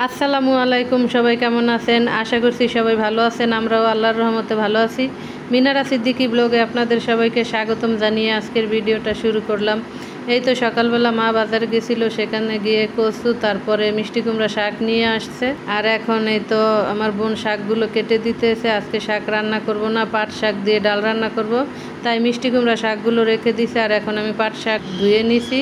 আসসালামু আলাইকুম, সবাই কেমন আছেন? আশা করছি সবাই ভালো আছেন। আমরাও আল্লাহর রহমতে ভালো আছি। মিনারা সিদ্দিকী ব্লগে আপনাদের সবাইকে স্বাগতম জানিয়ে আজকের ভিডিওটা শুরু করলাম। এই তো সকালবেলা মা বাজারে গেছিল, সেখানে গিয়ে কচু তারপরে মিষ্টি কুমড়া শাক নিয়ে আসছে। আর এখন এই তো আমার বোন শাকগুলো কেটে দিতেছে। আজকে শাক রান্না করব না, পাট শাক দিয়ে ডাল রান্না করব, তাই মিষ্টি কুমড়া শাকগুলো রেখে দিছে। আর এখন আমি পাট শাক ধুয়ে নিছি।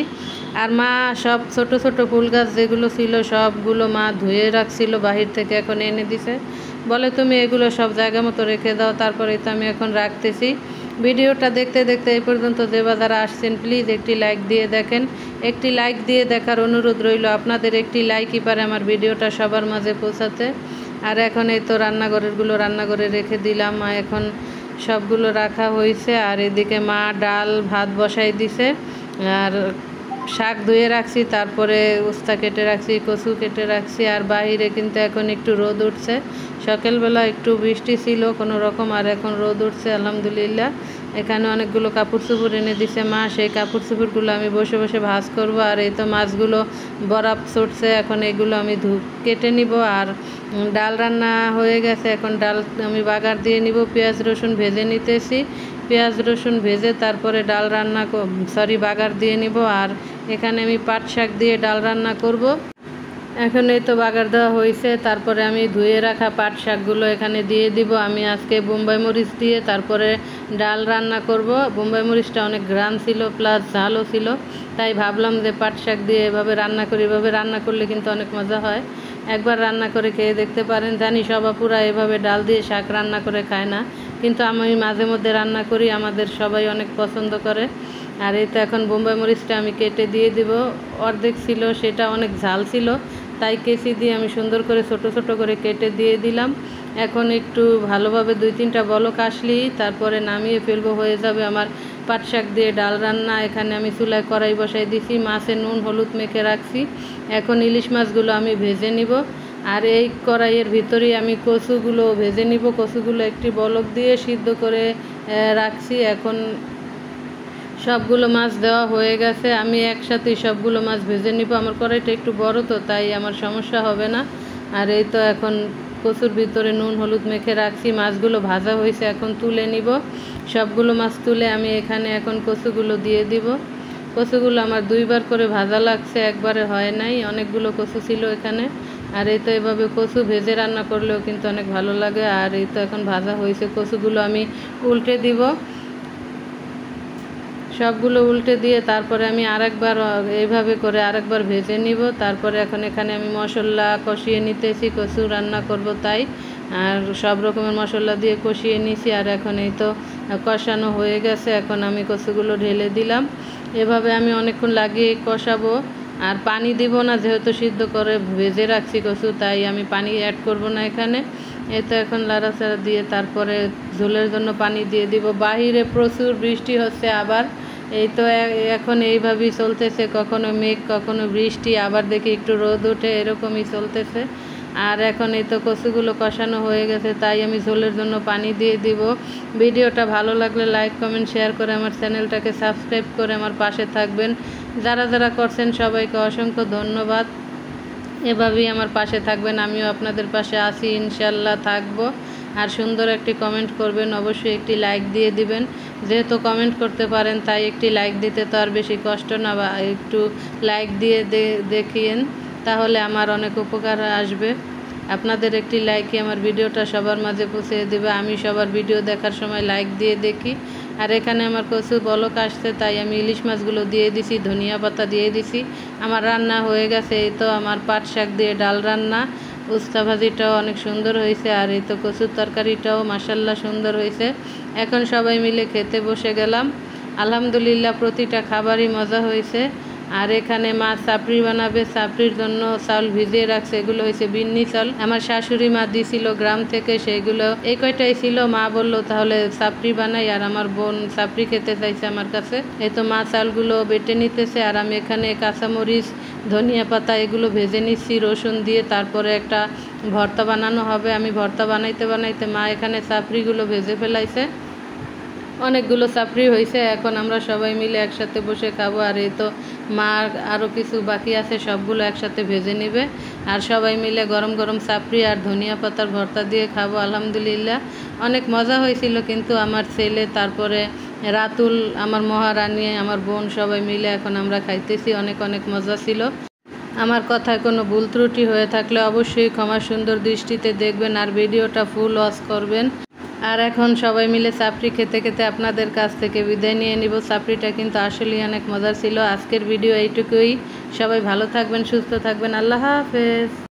আর মা সব ছোট ছোট ফুল গাছ যেগুলো ছিল সবগুলো মা ধুয়ে রাখছিল বাহির থেকে, এখন এনে দিছে। বলে তুমি এগুলো সব জায়গা মতো রেখে দাও। তারপরে তো আমি এখন রাখতেছি। ভিডিওটা দেখতে দেখতে এই পর্যন্ত যে যারা আসছেন প্লিজ একটি লাইক দিয়ে দেখেন। একটি লাইক দিয়ে দেখার অনুরোধ রইল। আপনাদের একটি লাইকই পারে আমার ভিডিওটা সবার মাঝে পৌঁছাতে। আর এখন এই তো রান্নাঘরেরগুলো রান্নাঘরে রেখে দিলাম। এখন সবগুলো রাখা হয়েছে। আর এদিকে মা ডাল ভাত বসাই দিছে। আর শাক ধুয়ে রাখছি, তারপরে উস্তা কেটে রাখছি, কচু কেটে রাখছি। আর বাইরে কিন্তু এখন একটু রোদ উঠছে। সকালবেলা একটু বৃষ্টি ছিল কোনো রকম, আর এখন রোদ উঠছে আলহামদুলিল্লাহ। এখানে অনেকগুলো কাপড় চোপড় এনে দিছে মা, সেই কাপড় চোপড়গুলো আমি বসে বসে ভাঁজ করব। আর এই তো মাছগুলো বরফ চড়ছে, এখন এগুলো আমি কেটে নিব। আর ডাল রান্না হয়ে গেছে, এখন ডাল আমি বাগার দিয়ে নিব। পেঁয়াজ রসুন ভেজে নিতেছি, পেঁয়াজ রসুন ভেজে তারপরে ডাল রান্না বাগার দিয়ে নিব। আর এখানে আমি পাট শাক দিয়ে ডাল রান্না করব। এখন এই তো বাগার দেওয়া হয়েছে, তারপরে আমি ধুয়ে রাখা পাট শাকগুলো এখানে দিয়ে দিব। আমি আজকে বোম্বাই মরিচ দিয়ে তারপরে ডাল রান্না করব। বোম্বাই মরিচটা অনেক গ্রাম ছিল প্লাস ঝালও ছিল, তাই ভাবলাম যে পাট শাক দিয়ে এভাবে রান্না করি। এভাবে রান্না করলে কিন্তু অনেক মজা হয়। একবার রান্না করে খেয়ে দেখতে পারেন। জানি সব আপুরা এভাবে ডাল দিয়ে শাক রান্না করে খায় না, কিন্তু আমি মাঝে মধ্যে রান্না করি, আমাদের সবাই অনেক পছন্দ করে। আর এই তো এখন বোম্বাই মরিচটা আমি কেটে দিয়ে দিব। অর্ধেক ছিল, সেটা অনেক ঝাল ছিল, তাই কেচি দিয়ে আমি সুন্দর করে ছোট ছোট করে কেটে দিয়ে দিলাম। এখন একটু ভালোভাবে 2-3টা বলক আসলেই তারপরে নামিয়ে ফেলবো, হয়ে যাবে আমার পাট শাক দিয়ে ডাল রান্না। এখানে আমি চুলায় কড়াই বসাই দিছি, মাছে নুন হলুদ মেখে রাখছি। এখন ইলিশ মাছগুলো আমি ভেজে নিব। আর এই কড়াইয়ের ভিতরেই আমি কচুগুলো ভেজে নিব। কচুগুলো একটি বলক দিয়ে সিদ্ধ করে রাখছি। এখন সবগুলো মাছ দেওয়া হয়ে গেছে, আমি একসাথেই সবগুলো মাছ ভেজে নিব। আমার কড়াইটা একটু বড় তো, তাই আমার সমস্যা হবে না। আর এই তো এখন কচুর ভিতরে নুন হলুদ মেখে রাখছি, মাছগুলো ভাজা হয়েছে, এখন তুলে নিব। সবগুলো মাছ তুলে আমি এখানে এখন কচুগুলো দিয়ে দিব। কচুগুলো আমার 2বার করে ভাজা লাগছে, একবারে হয় নাই, অনেকগুলো কচু ছিল এখানে। আর এই তো এভাবে কচু ভেজে রান্না করলেও কিন্তু অনেক ভালো লাগে। আর এই তো এখন ভাজা হয়েছে, কচুগুলো আমি উল্টে দিব। সবগুলো উল্টে দিয়ে তারপরে আমি আরেকবার এইভাবে করে আরেকবার ভেজে নিব। তারপরে এখন এখানে আমি মশলা কষিয়ে নিতেছি, কচু রান্না করব তাই। আর সব রকমের মশলা দিয়ে কষিয়ে নিছি। আর এখন এই তো কষানো হয়ে গেছে, এখন আমি কচুগুলো ঢেলে দিলাম। এভাবে আমি অনেকক্ষণ লাগিয়ে কষাবো। আর পানি দিব না, যেহেতু সিদ্ধ করে ভেজে রাখছি কচু, তাই আমি পানি অ্যাড করব না এখানে। এই তো এখন লাড়াচাড়া দিয়ে তারপরে ঝোলের জন্য পানি দিয়ে দিব। বাহিরে প্রচুর বৃষ্টি হচ্ছে আবার। এই তো এখন এইভাবেই চলতেছে, কখনো মেঘ কখনো বৃষ্টি, আবার দেখি একটু রোদ ওঠে, এরকমই চলতেছে। আর এখন এই তো কচুগুলো কষানো হয়ে গেছে, তাই আমি ঝোলের জন্য পানি দিয়ে দিব। ভিডিওটা ভালো লাগলে লাইক কমেন্ট শেয়ার করে আমার চ্যানেলটাকে সাবস্ক্রাইব করে আমার পাশে থাকবেন। যারা যারা করছেন সবাইকে অসংখ্য ধন্যবাদ। এভাবেই আমার পাশে থাকবেন, আমিও আপনাদের পাশে আছি, ইনশাল্লাহ থাকবো। আর সুন্দর একটি কমেন্ট করবেন, অবশ্যই একটি লাইক দিয়ে দিবেন। যেহেতু কমেন্ট করতে পারেন তাই একটি লাইক দিতে তো আর বেশি কষ্ট না, বা একটু লাইক দিয়ে দেখিয়েন, তাহলে আমার অনেক উপকার আসবে। আপনাদের একটি লাইকই আমার ভিডিওটা সবার মাঝে পৌঁছে দেবে। আমি সবার ভিডিও দেখার সময় লাইক দিয়ে দেখি। আর এখানে আমার কচু বলক আসছে, তাই আমি ইলিশ মাছগুলো দিয়ে দিছি, ধনিয়া পাতা দিয়ে দিছি। আমার রান্না হয়ে গেছে। এই তো আমার পাট শাক দিয়ে ডাল রান্না, উস্তা ভাজিটাও অনেক সুন্দর হয়েছে। আর এই তো কচুর তরকারিটাও মাশাল্লাহ সুন্দর হয়েছে। এখন সবাই মিলে খেতে বসে গেলাম। আলহামদুলিল্লাহ প্রতিটা খাবারই মজা হয়েছে। আর এখানে মা চাপড়ি বানাবে, চাপড়ির জন্য চাল ভিজিয়ে রাখছে। এগুলো হয়েছে বিন্নি চাল, আমার শাশুড়ি মা দিয়েছিল গ্রাম থেকে, সেইগুলো এই কয়টাই ছিল। মা বললো তাহলে চাপড়ি বানাই, আর আমার বোন চাপড়ি খেতে চাইছে আমার কাছে। এই তো মা চালগুলো বেটে নিতেছে। আর আমি এখানে কাঁচামরিচ ধনিয়া পাতা এগুলো ভেজে নিচ্ছি রসুন দিয়ে, তারপরে একটা ভর্তা বানানো হবে। আমি ভর্তা বানাইতে বানাইতে মা এখানে চাপড়িগুলো ভেজে ফেলাইছে। অনেকগুলো চাপড়ি হয়েছে, এখন আমরা সবাই মিলে একসাথে বসে খাবো। আর এই তো মা আরও কিছু বাকি আছে, সবগুলো একসাথে ভেজে নেবে। আর সবাই মিলে গরম গরম চাপড়ি আর ধনিয়া পাতার ভর্তা দিয়ে খাবো। আলহামদুলিল্লাহ অনেক মজা হয়েছিল। কিন্তু আমার ছেলে, তারপরে রাতুল, আমার মহারানী, আমার বোন, সবাই মিলে এখন আমরা খাইতেছি। অনেক অনেক মজা ছিল। আমার কথায় কোনো ভুল ত্রুটি হয়ে থাকলে অবশ্যই ক্ষমা সুন্দর দৃষ্টিতে দেখবেন আর ভিডিওটা ফুল ওয়াচ করবেন। আর এখন সবাই মিলে চাপড়ি খেতে খেতে আপনাদের কাছ থেকে বিদায় নিয়ে নিব। চাপড়িটা কিন্তু আসলেই অনেক মজার ছিল। আজকের ভিডিও এইটুকুই। সবাই ভালো থাকবেন, সুস্থ থাকবেন। আল্লাহ হাফেজ।